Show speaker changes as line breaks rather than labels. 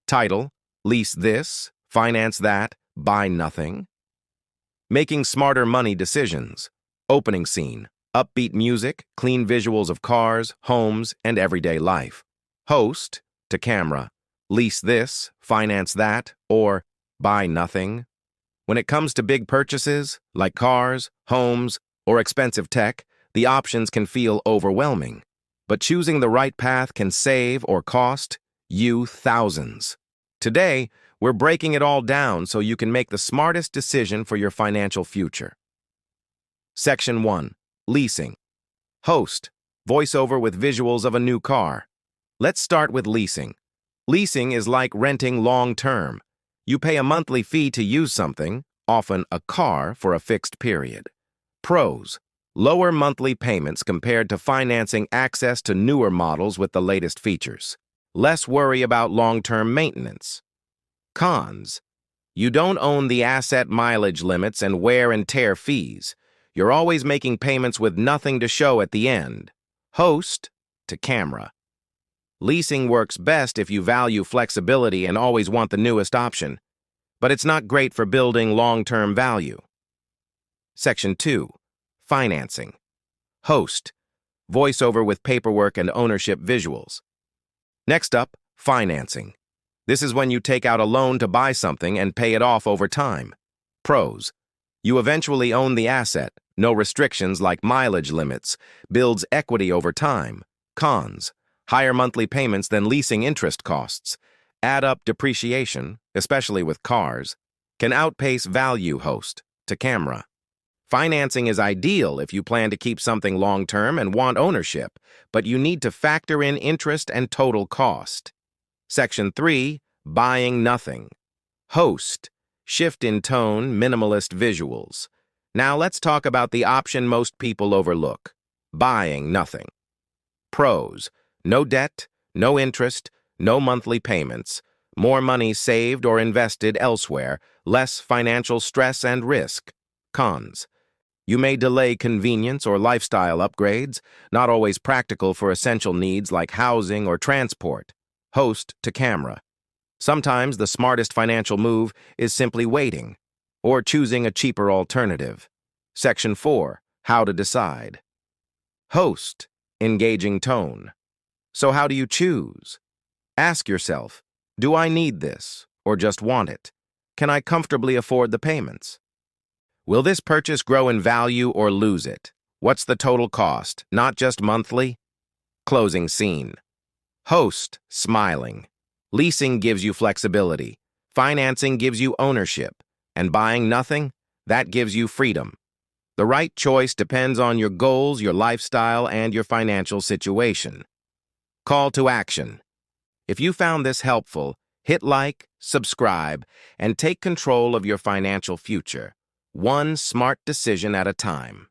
Title: Lease this, finance that, buy nothing. Making smarter money decisions. Opening scene: upbeat music, clean visuals of cars, homes, and everyday life. Host: to camera: lease this, finance that, or buy nothing. When it comes to big purchases, like cars, homes, or expensive tech, the options can feel overwhelming. But choosing the right path can save or cost you thousands. Today, we're breaking it all down so you can make the smartest decision for your financial future. Section 1. Leasing. Host: voiceover with visuals of a new car. Let's start with leasing. Leasing is like renting long-term. You pay a monthly fee to use something, often a car, for a fixed period. Pros: lower monthly payments compared to financing access to newer models with the latest features. Less worry about long-term maintenance. Cons: you don't own the asset mileage limits and wear and tear fees. You're always making payments with nothing to show at the end. Host: to camera. Leasing works best if you value flexibility and always want the newest option, but it's not great for building long-term value. Section 2. Financing. Host: voiceover with paperwork and ownership visuals. Next up, financing. This is when you take out a loan to buy something and pay it off over time. Pros: you eventually own the asset, no restrictions like mileage limits, builds equity over time. Cons: higher monthly payments than leasing interest costs, add up depreciation, especially with cars, can outpace value. Host: to camera. Financing is ideal if you plan to keep something long-term and want ownership, but you need to factor in interest and total cost. Section 3. Buying nothing. Host: shift in tone, minimalist visuals. Now let's talk about the option most people overlook: buying nothing. Pros: no debt, no interest, no monthly payments, more money saved or invested elsewhere, less financial stress and risk. Cons: you may delay convenience or lifestyle upgrades, not always practical for essential needs like housing or transport. Host: to camera. Sometimes the smartest financial move is simply waiting or choosing a cheaper alternative. Section 4. How to decide. Host: engaging tone. So how do you choose? Ask yourself, do I need this or just want it? Can I comfortably afford the payments? Will this purchase grow in value or lose it? What's the total cost, not just monthly? Closing scene. Host: smiling. Leasing gives you flexibility. Financing gives you ownership. And buying nothing, that gives you freedom. The right choice depends on your goals, your lifestyle, and your financial situation. Call to action. If you found this helpful, hit like, subscribe, and take control of your financial future, one smart decision at a time.